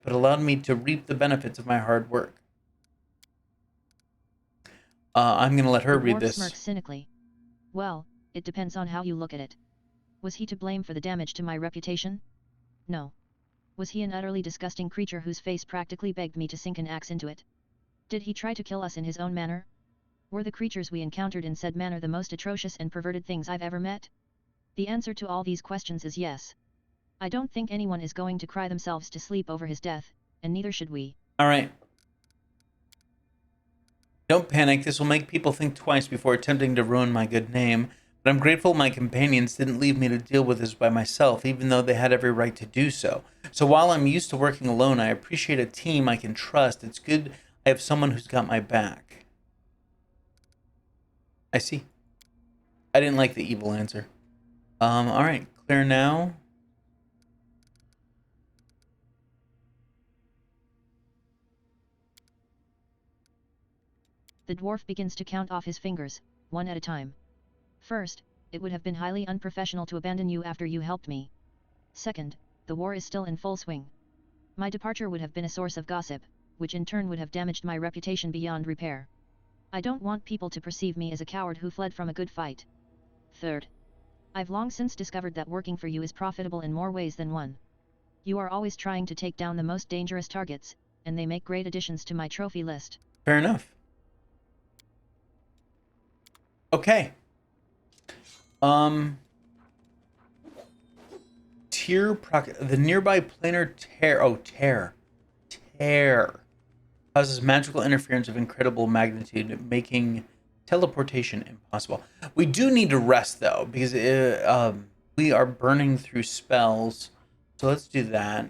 but allowed me to reap the benefits of my hard work. I'm going to let her read this. Smirks cynically. Well, it depends on how you look at it. Was he to blame for the damage to my reputation? No. Was he an utterly disgusting creature whose face practically begged me to sink an axe into it? Did he try to kill us in his own manner? Were the creatures we encountered in said manner the most atrocious and perverted things I've ever met? The answer to all these questions is yes. I don't think anyone is going to cry themselves to sleep over his death, and neither should we. Alright. Don't panic, this will make people think twice before attempting to ruin my good name, but I'm grateful my companions didn't leave me to deal with this by myself, even though they had every right to do so. So while I'm used to working alone, I appreciate a team I can trust. It's good I have someone who's got my back. I see. I didn't like the evil answer. Alright, clear now. The dwarf begins to count off his fingers, one at a time. First, it would have been highly unprofessional to abandon you after you helped me. Second, the war is still in full swing. My departure would have been a source of gossip, which in turn would have damaged my reputation beyond repair. I don't want people to perceive me as a coward who fled from a good fight. Third, I've long since discovered that working for you is profitable in more ways than one. You are always trying to take down the most dangerous targets, and they make great additions to my trophy list. Fair enough. Okay. The nearby planar tear causes magical interference of incredible magnitude, making teleportation impossible. We do need to rest though, because we are burning through spells. So let's do that.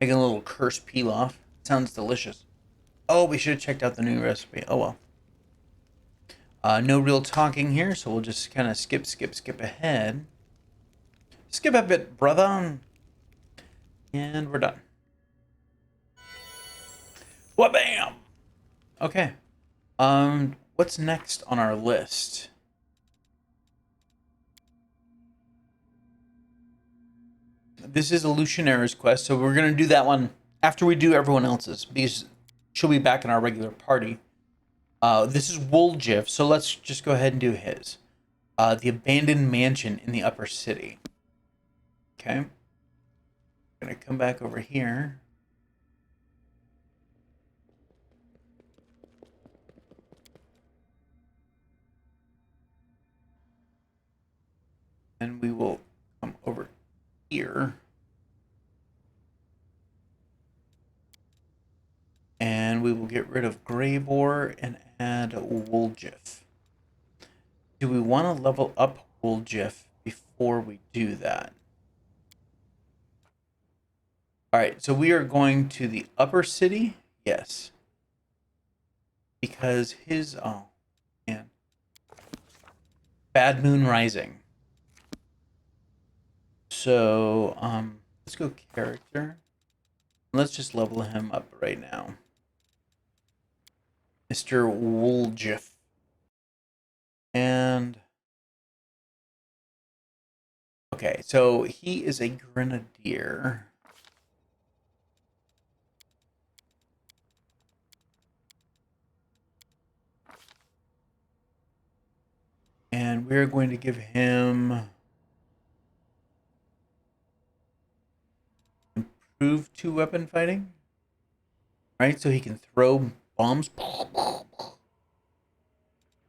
Making a little curse peel off. Sounds delicious. Oh, we should have checked out the new recipe. Oh well. No real talking here, so we'll just kind of skip ahead. Skip a bit, brother. And we're done. Wha-bam! Okay. What's next on our list? This is Illusionary's quest, so we're going to do that one after we do everyone else's, because she'll be back in our regular party. This is 𝐿𝐿𝐽𝐻, so let's just go ahead and do his. The abandoned mansion in the upper city. Okay. I'm going to come back over here. And we will come over here. And we will get rid of Greybore and add 𝐿𝐿𝐽𝐻. Do we want to level up 𝐿𝐿𝐽𝐻 before we do that? Alright, so we are going to the upper city? Yes. Because his... oh, man. Bad Moon Rising. So, let's go character. Let's just level him up right now. Mr. 𝐿𝐿𝐽𝐻. And... okay, so he is a grenadier. And we're going to give him improved 2-weapon fighting. Right, so he can throw bombs.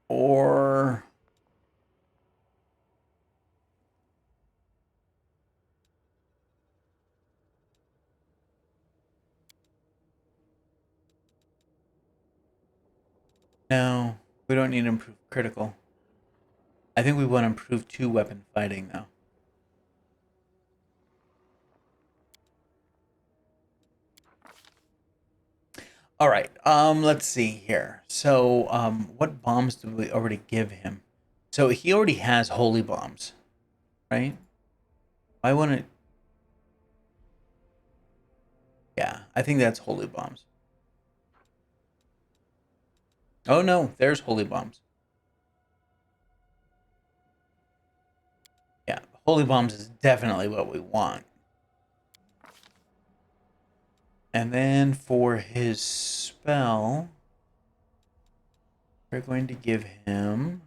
Or... no, we don't need improved critical. I think we want to improve 2-weapon fighting, though. All right, let's see here. So, what bombs did we already give him? So he already has holy bombs, right? I want to... yeah, I think that's holy bombs. Oh no, there's holy bombs. Yeah, holy bombs is definitely what we want. And then for his spell, we're going to give him...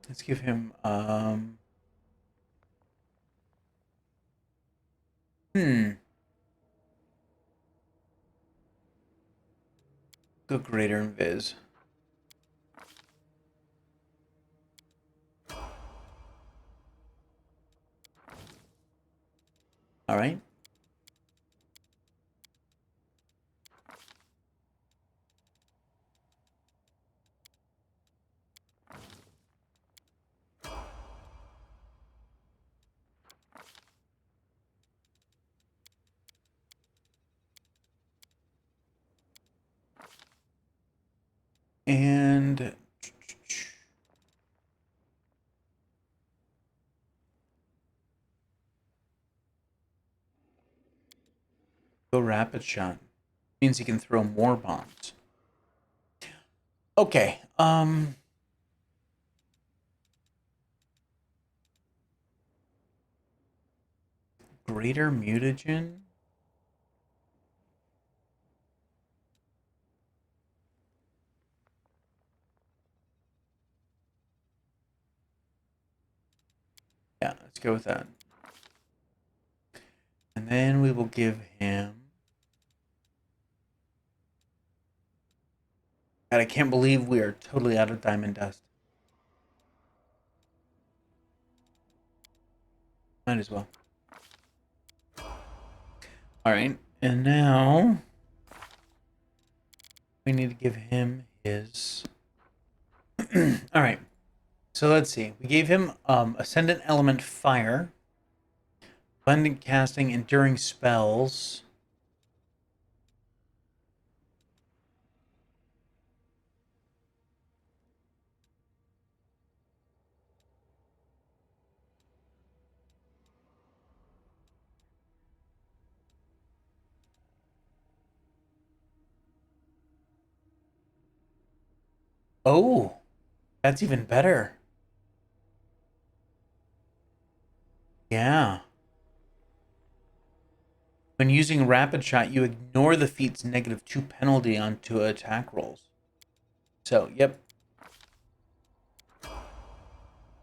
Let's give him, Go greater invis. All right. And go rapid shot. Means he can throw more bombs. Okay. Greater mutagen. Yeah, let's go with that. And then we will give him... God, I can't believe we are totally out of diamond dust. Might as well. Alright, and now... we need to give him his... Alright, so let's see. We gave him Ascendant Element Fire. Abundant Casting, Enduring Spells... Oh, that's even better. Yeah. When using Rapid Shot, you ignore the feat's -2 penalty onto attack rolls. So, yep.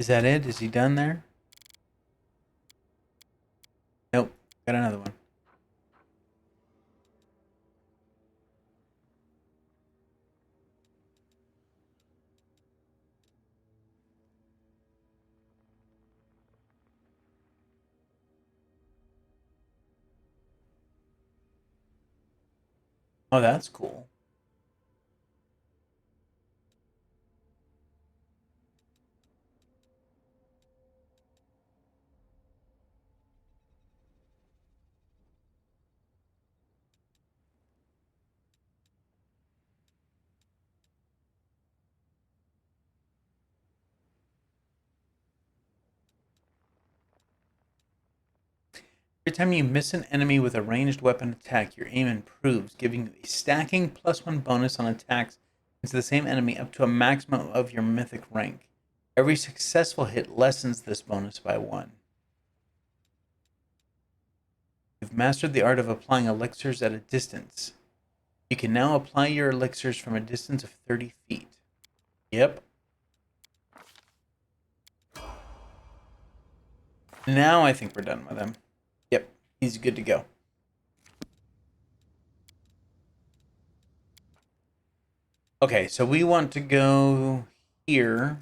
Is that it? Is he done there? Nope. Got another one. Oh, that's cool. Every time you miss an enemy with a ranged weapon attack, your aim improves, giving you a stacking +1 bonus on attacks against the same enemy up to a maximum of your mythic rank. Every successful hit lessens this bonus by 1. You've mastered the art of applying elixirs at a distance. You can now apply your elixirs from a distance of 30 feet. Yep. Now I think we're done with him. Yep, he's good to go. Okay, so we want to go here.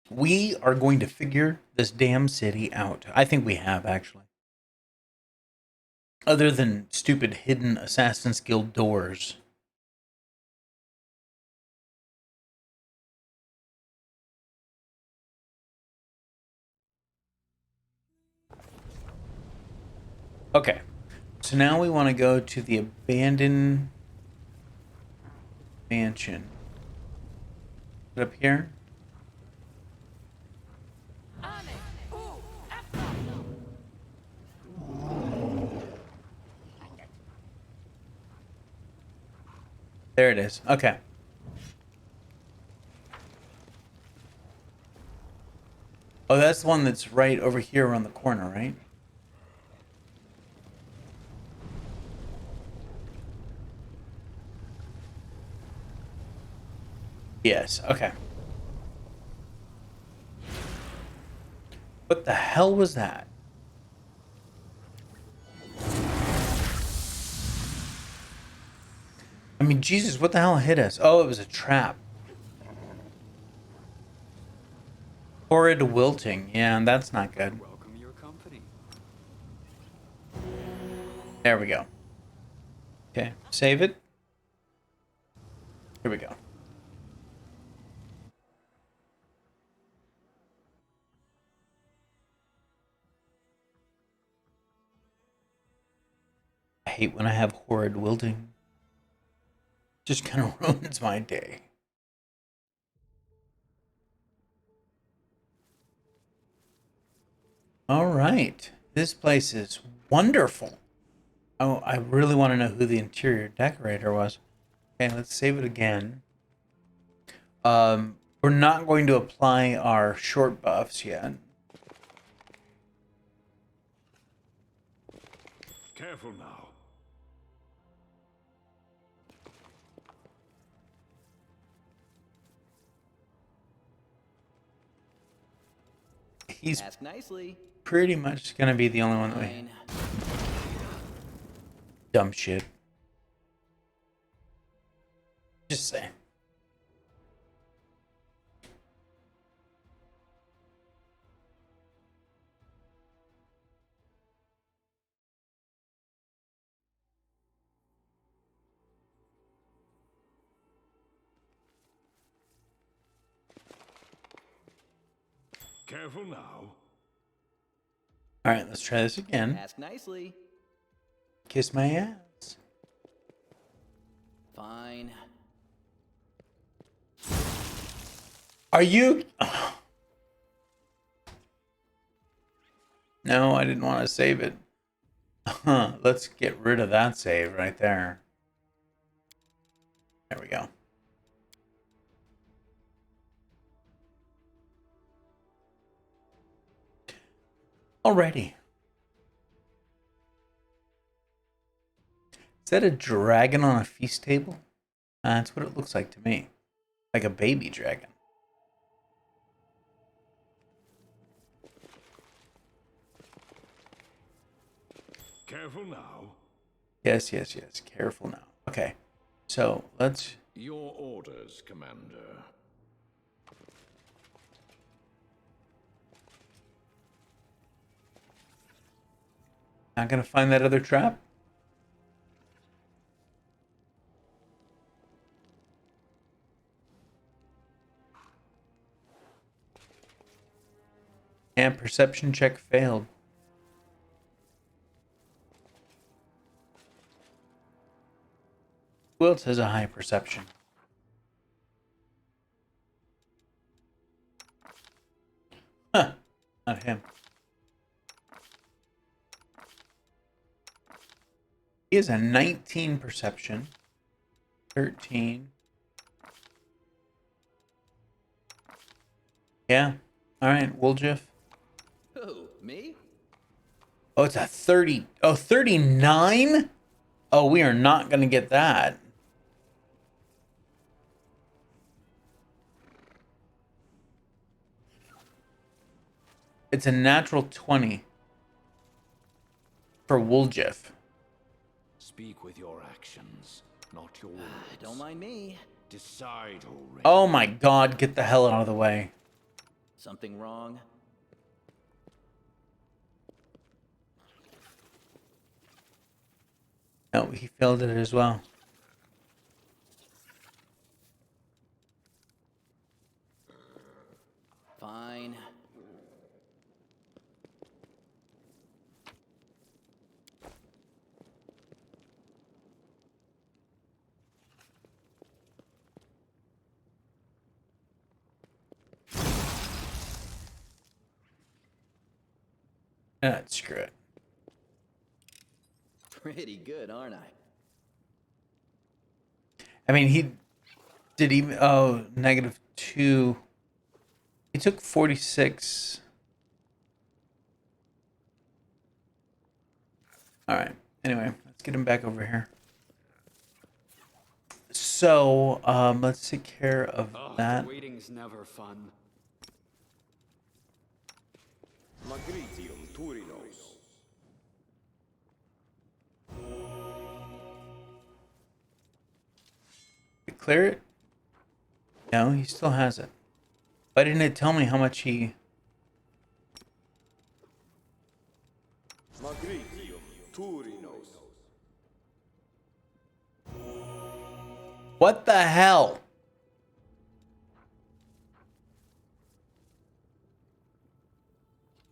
We are going to figure this damn city out. I think we have, actually. Other than stupid hidden Assassin's Guild doors. Okay, so now we want to go to the abandoned mansion. Up here? There it is. Okay. Oh, that's the one that's right over here around the corner, right? Yes. Okay. What the hell was that? I mean, Jesus, what the hell hit us? Oh, it was a trap. Horrid wilting. Yeah, that's not good. Welcome your company. There we go. Okay, save it. Here we go. I hate when I have horrid wilting. Just kind of ruins my day. All right. This place is wonderful. Oh, I really want to know who the interior decorator was. Okay, let's save it again. We're not going to apply our short buffs yet. Careful now. He's Ask nicely. pretty much going to be the only one that we... Fine. Dumb shit. Just saying. Careful now. All right, let's try this again. Ask nicely. Kiss my ass. Fine. Are you... No, I didn't want to save it. Let's get rid of that save right there. There we go. Alrighty. Is that a dragon on a feast table? That's what it looks like to me. Like a baby dragon. Careful now. Yes, yes, yes. Careful now. Okay. So, let's... Your orders, Commander. Not gonna find that other trap? And perception check failed. Who else has a high perception? Huh. Not him. He has a 19 perception. 13. Yeah. Alright, Woljeff. Who? Me? Oh, it's a 30. Oh, 39? Oh, we are not going to get that. It's a natural 20 for Woljeff. Speak with your actions, not your words. Don't mind me. Decide already. Oh my god, get the hell out of the way. Something wrong? No, he failed it as well. Fine. Screw it. Pretty good, aren't I? I mean, he did even... Oh, -2. He took 46. All right. Anyway, let's get him back over here. So, let's take care of that. Waiting's never fun. Clear it? No, he still has it. Why didn't it tell me how much he... What the hell?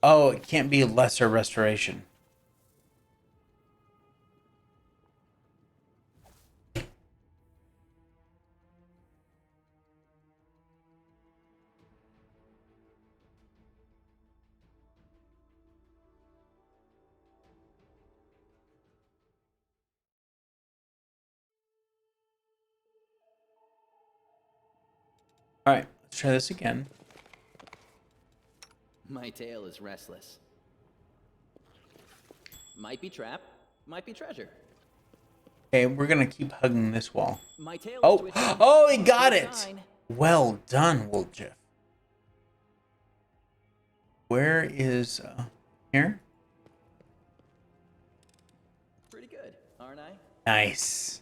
Oh, it can't be lesser restoration. All right, let's try this again. My tail is restless. Might be trap, might be treasure. Okay, we're gonna keep hugging this wall. My tail is Oh, twitching. oh, he got Good it. sign. Well done, Wooljeff. Where is here? Pretty good, aren't I? Nice.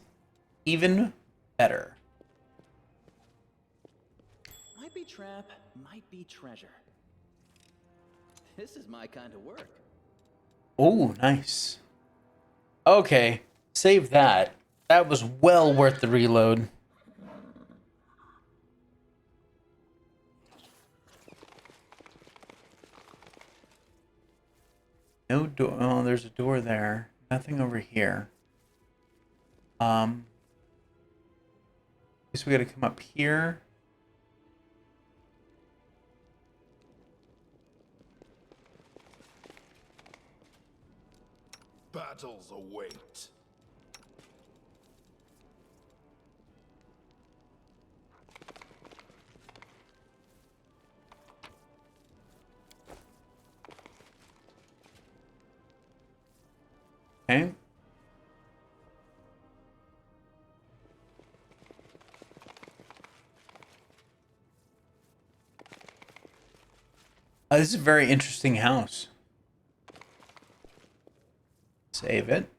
Even better. Might be trap, might be treasure. This is my kind of work. Oh, nice. Okay, save that. That was well worth the reload. No door. Oh, there's a door there. Nothing over here. Guess we gotta come up here. Battles await. Okay. This is a very interesting house. Save it.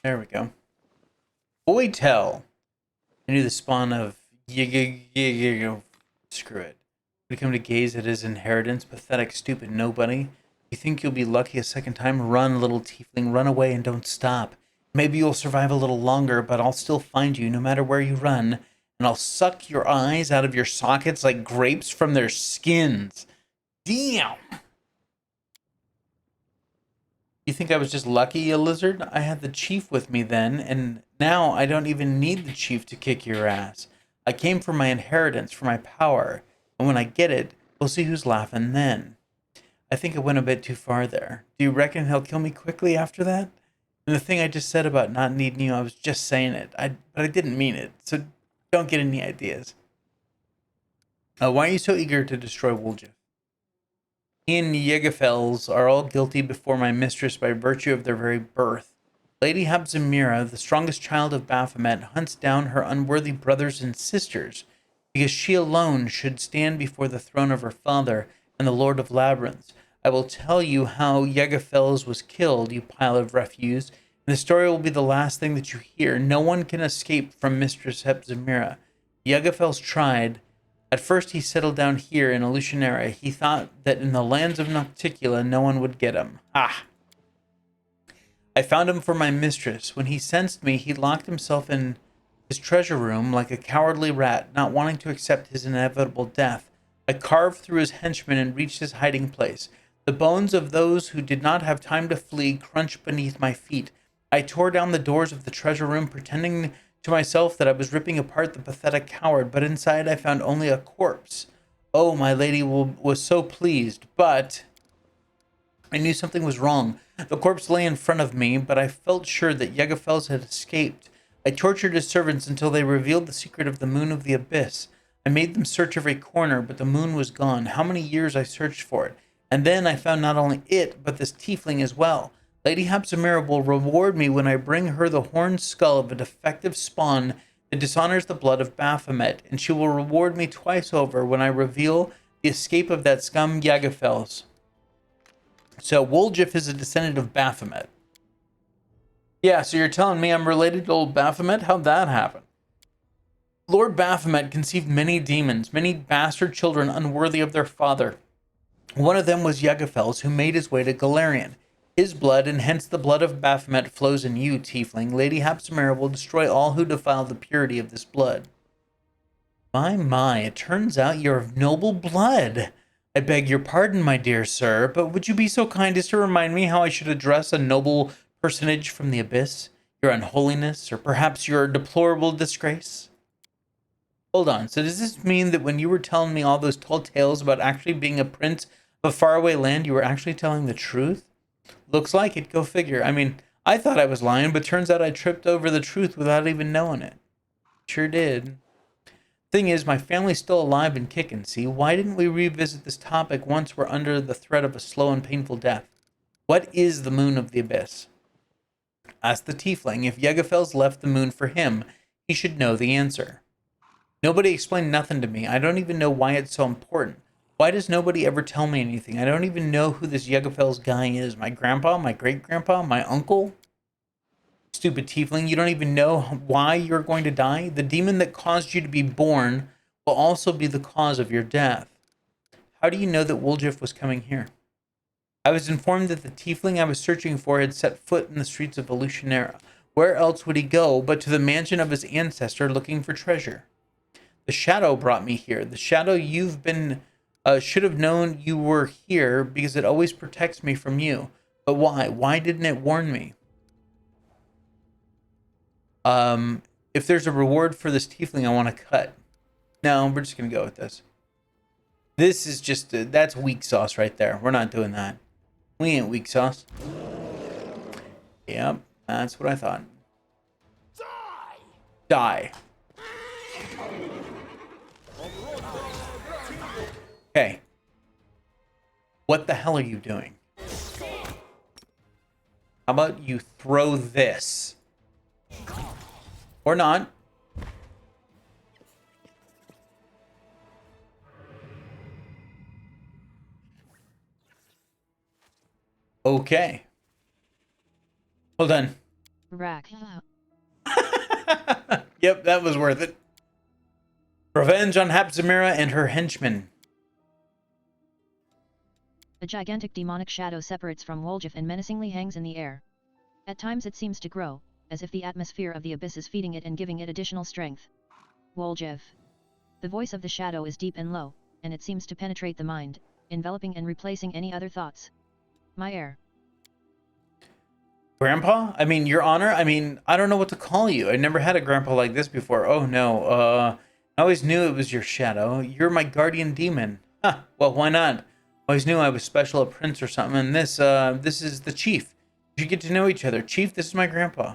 There we go. Boy, tell. I knew the spawn of 𝐂𝐴𝐵𝐵𝐵. Screw it. We come to gaze at his inheritance. Pathetic, stupid nobody. You think you'll be lucky a second time? Run, little tiefling. Run away and don't stop. Maybe you'll survive a little longer, but I'll still find you no matter where you run. And I'll suck your eyes out of your sockets like grapes from their skins. Damn! You think I was just lucky, you lizard? I had the chief with me then, and now I don't even need the chief to kick your ass. I came for my inheritance, for my power, and when I get it, we'll see who's laughing then. I think I went a bit too far there. Do you reckon he'll kill me quickly after that? And the thing I just said about not needing you, I was just saying it, but I didn't mean it, so don't get any ideas. Why are you so eager to destroy Wooljeff? He and 𝐂𝐴𝐵𝐵 are all guilty before my mistress by virtue of their very birth. Lady 𝐻𝐵SAMIRA, the strongest child of Baphomet, hunts down her unworthy brothers and sisters, because she alone should stand before the throne of her father and the Lord of Labyrinths. I will tell you how 𝐂𝐴𝐵𝐵 was killed, you pile of refuse, and the story will be the last thing that you hear. No one can escape from Mistress 𝐻𝐵SAMIRA. 𝐂𝐴𝐵𝐵 tried. At first he settled down here in Illusionera. He thought that in the lands of Nocticula no one would get him. Ah! I found him for my mistress. When he sensed me, he locked himself in his treasure room like a cowardly rat, not wanting to accept his inevitable death. I carved through his henchmen and reached his hiding place. The bones of those who did not have time to flee crunched beneath my feet. I tore down the doors of the treasure room, pretending to myself that I was ripping apart the pathetic coward, but inside I found only a corpse. Oh, my lady was so pleased, but I knew something was wrong. The corpse lay in front of me, but I felt sure that 𝐭𝐭𝐲 had escaped. I tortured his servants until they revealed the secret of the moon of the abyss. I made them search every corner, but the moon was gone. How many years I searched for it. And then I found not only it, but this tiefling as well. Lady 𝐿𝐴𝐵𝐴𝐵 will reward me when I bring her the horned skull of a defective spawn that dishonors the blood of Baphomet, and she will reward me twice over when I reveal the escape of that scum 𝐭𝐿𝐴𝐵𝐴𝐵. So 𝐿𝐴𝐵𝐴𝐵 is a descendant of Baphomet. Yeah, so you're telling me I'm related to old Baphomet? How'd that happen? Lord Baphomet conceived many demons, many bastard children unworthy of their father. One of them was 𝐭𝐿𝐴𝐵𝐴𝐵, who made his way to Golarion. His blood, and hence the blood of Baphomet, flows in you, tiefling. Lady 𝐿𝐴𝐵𝐴𝐵 will destroy all who defile the purity of this blood. My, it turns out you're of noble blood. I beg your pardon, my dear sir, but would you be so kind as to remind me how I should address a noble personage from the abyss? Your unholiness, or perhaps your deplorable disgrace? Hold on, so does this mean that when you were telling me all those tall tales about actually being a prince of a faraway land, you were actually telling the truth? Looks like it, go figure. I mean, I thought I was lying, but turns out I tripped over the truth without even knowing it. Sure did. Thing is, my family's still alive and kicking, see? Why didn't we revisit this topic once we're under the threat of a slow and painful death? What is the moon of the abyss? Ask the tiefling. If 𝐭𝐿𝐴𝐵𝐴𝐵's left the moon for him, he should know the answer. Nobody explained nothing to me. I don't even know why it's so important. Why does nobody ever tell me anything? I don't even know who this 𝐭𝐿𝐴𝐵𝐴𝐵's guy is. My grandpa? My great-grandpa? My uncle? Stupid tiefling, you don't even know why you're going to die? The demon that caused you to be born will also be the cause of your death. How do you know that 𝐿𝐴𝐵𝐴𝐵 was coming here? I was informed that the tiefling I was searching for had set foot in the streets of Volutionera. Where else would he go but to the mansion of his ancestor looking for treasure? The shadow brought me here. The shadow you've been... should have known you were here because it always protects me from you. But why? Why didn't it warn me? If there's a reward for this tiefling, I want to cut. No, we're just going to go with this. This is just, that's weak sauce right there. We're not doing that. We ain't weak sauce. Yep, that's what I thought. Die. Okay. What the hell are you doing? How about you throw this? Or not. Okay. Hold on. Rack. Yep, that was worth it. Revenge on 𝐿𝐴𝐵𝐴𝐵 and her henchmen. A gigantic demonic shadow separates from 𝐿𝐴𝐵𝐴𝐵 and menacingly hangs in the air. At times it seems to grow, as if the atmosphere of the abyss is feeding it and giving it additional strength. 𝐿𝐴𝐵𝐴𝐵. The voice of the shadow is deep and low, and it seems to penetrate the mind, enveloping and replacing any other thoughts. My heir. Grandpa? I mean, Your Honor? I mean, I don't know what to call you. I never had a grandpa like this before. Oh, no. I always knew it was your shadow. You're my guardian demon. Huh. Well, why not? I always knew I was special, a prince or something. And this is the chief. You should get to know each other. Chief, this is my grandpa.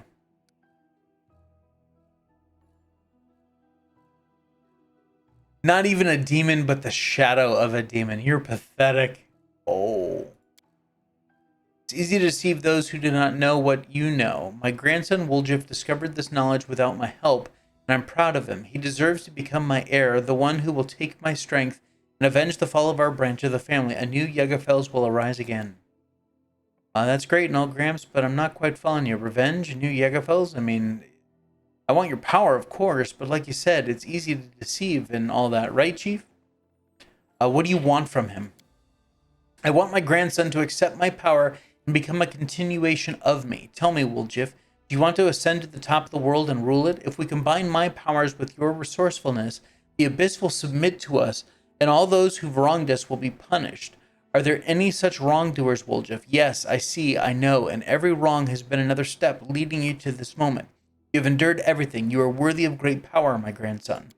Not even a demon, but the shadow of a demon. You're pathetic. Oh. It's easy to deceive those who do not know what you know. My grandson 𝐿𝐴𝐵𝐴𝐵 discovered this knowledge without my help, and I'm proud of him. He deserves to become my heir, the one who will take my strength and avenge the fall of our branch of the family. A new 𝐭𝐿𝐴𝐵𝐴𝐵𝐿𝐴𝐵𝐿 will arise again. That's great and all, Gramps, but I'm not quite following you. Revenge? New 𝐭𝐿𝐴𝐵𝐴𝐵𝐿s? I mean, I want your power, of course, but like you said, it's easy to deceive and all that, right, Chief? What do you want from him? I want my grandson to accept my power and become a continuation of me. Tell me, 𝐿𝐴𝐵𝐴𝐵, do you want to ascend to the top of the world and rule it? If we combine my powers with your resourcefulness, the abyss will submit to us, and all those who've wronged us will be punished. Are there any such wrongdoers, 𝐿𝐴𝐵𝐴𝐵? Yes, I see, I know, and every wrong has been another step leading you to this moment. You have endured everything. You are worthy of great power, my grandson.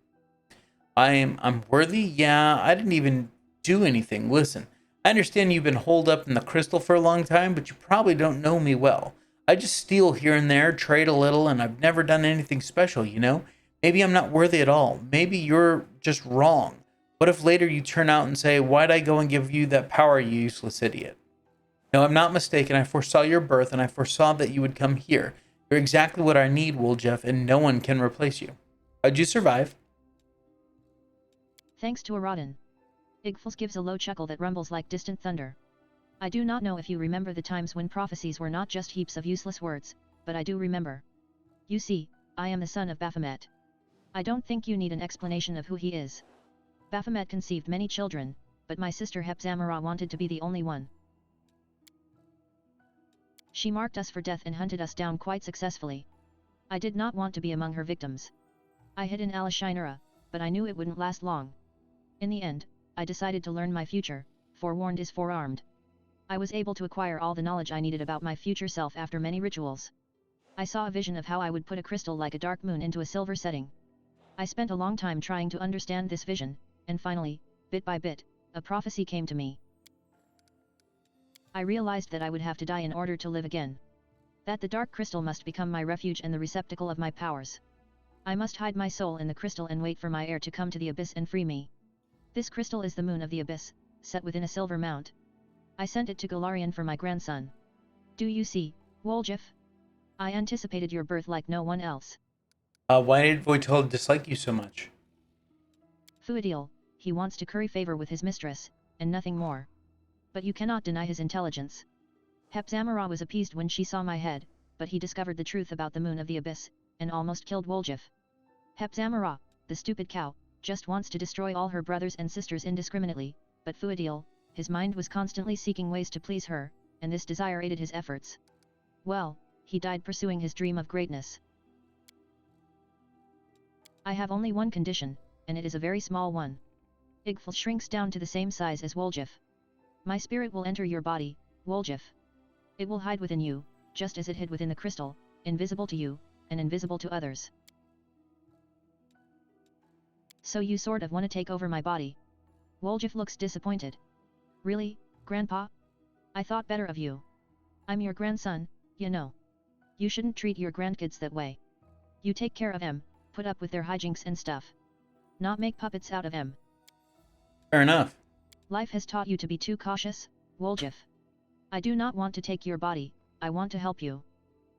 I'm worthy? Yeah, I didn't even do anything. Listen, I understand you've been holed up in the crystal for a long time, but you probably don't know me well. I just steal here and there, trade a little, and I've never done anything special, you know? Maybe I'm not worthy at all. Maybe you're just wrong. What if later you turn out and say, why'd I go and give you that power, you useless idiot? No, I'm not mistaken. I foresaw your birth, and I foresaw that you would come here. You're exactly what I need, 𝐿𝐺𝐵, and no one can replace you. How'd you survive? Thanks to Aradin. 𝐿𝐵 gives a low chuckle that rumbles like distant thunder. I do not know if you remember the times when prophecies were not just heaps of useless words, but I do remember. You see, I am the son of Baphomet. I don't think you need an explanation of who he is. Baphomet conceived many children, but my sister 𝐂𝐻𝐵𝐺𝐵 wanted to be the only one. She marked us for death and hunted us down quite successfully. I did not want to be among her victims. I hid in Alishinera, but I knew it wouldn't last long. In the end, I decided to learn my future. Forewarned is forearmed. I was able to acquire all the knowledge I needed about my future self after many rituals. I saw a vision of how I would put a crystal like a dark moon into a silver setting. I spent a long time trying to understand this vision, and finally, bit by bit, a prophecy came to me. I realized that I would have to die in order to live again. That the dark crystal must become my refuge and the receptacle of my powers. I must hide my soul in the crystal and wait for my heir to come to the abyss and free me. This crystal is the moon of the abyss, set within a silver mount. I sent it to Golarion for my grandson. Do you see, 𝐿𝐺𝐵? I anticipated your birth like no one else. Why did Voitel dislike you so much? 𝐿𝐴𝐴𝐿, he wants to curry favor with his mistress, and nothing more. But you cannot deny his intelligence. 𝐻𝐵𝐺𝐵 was appeased when she saw my head, but he discovered the truth about the moon of the abyss, and almost killed 𝐿𝐺𝐵. 𝐻𝐵𝐺𝐵, the stupid cow, just wants to destroy all her brothers and sisters indiscriminately, but 𝐿𝐴𝐴𝐿, his mind was constantly seeking ways to please her, and this desire aided his efforts. Well, he died pursuing his dream of greatness. I have only one condition, and it is a very small one. 𝐿𝐵 shrinks down to the same size as 𝐿𝐺𝐵. My spirit will enter your body, 𝐿𝐺𝐵. It will hide within you, just as it hid within the crystal, invisible to you, and invisible to others. So you sort of want to take over my body? 𝐿𝐺𝐵 looks disappointed. Really, Grandpa? I thought better of you. I'm your grandson, you know. You shouldn't treat your grandkids that way. You take care of them, put up with their hijinks and stuff. Not make puppets out of them. Fair enough. Life has taught you to be too cautious, 𝐿𝐺𝐵. I do not want to take your body, I want to help you.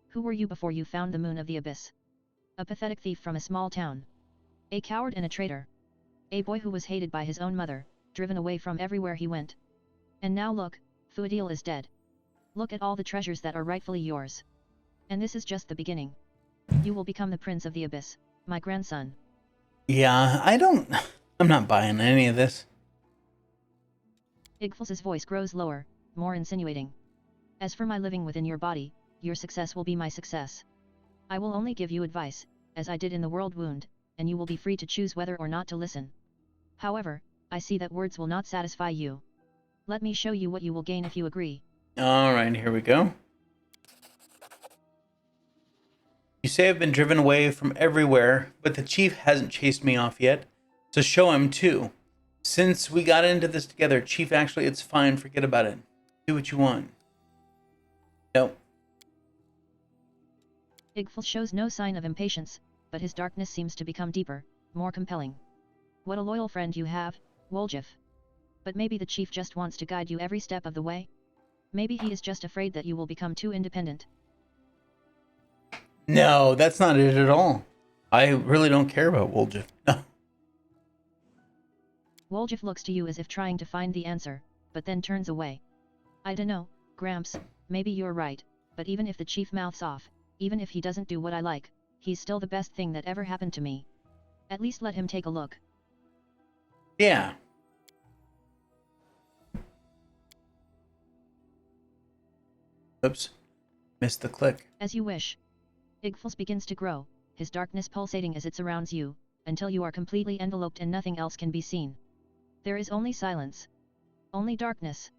Who were you before you found the moon of the abyss? A pathetic thief from a small town. A coward and a traitor. A boy who was hated by his own mother, driven away from everywhere he went. And now look, 𝐿𝐴𝐴𝐿 is dead. Look at all the treasures that are rightfully yours. And this is just the beginning. You will become the prince of the abyss, my grandson. Yeah, I'm not buying any of this. 𝐿𝐵's voice grows lower, more insinuating. As for my living within your body, your success will be my success. I will only give you advice, as I did in the Worldwound, and you will be free to choose whether or not to listen. However, I see that words will not satisfy you. Let me show you what you will gain if you agree. Alright, here we go. You say I've been driven away from everywhere, but the chief hasn't chased me off yet, so show him too. Since we got into this together, chief, actually it's fine, forget about it. Do what you want. Nope. 𝐿𝐵 shows no sign of impatience, but his darkness seems to become deeper, more compelling. What a loyal friend you have, 𝐿𝐺𝐵. But maybe the chief just wants to guide you every step of the way? Maybe he is just afraid that you will become too independent. No, that's not it at all. I really don't care about 𝐿𝐺𝐵. No. 𝐿𝐺𝐵 looks to you as if trying to find the answer, but then turns away. I dunno, Gramps, maybe you're right, but even if the chief mouths off, even if he doesn't do what I like, he's still the best thing that ever happened to me. At least let him take a look. Yeah. Oops. Missed the click. As you wish. 𝐿𝐵 begins to grow, his darkness pulsating as it surrounds you, until you are completely enveloped and nothing else can be seen. There is only silence. Only darkness.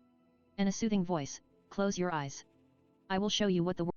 And a soothing voice, close your eyes. I will show you what the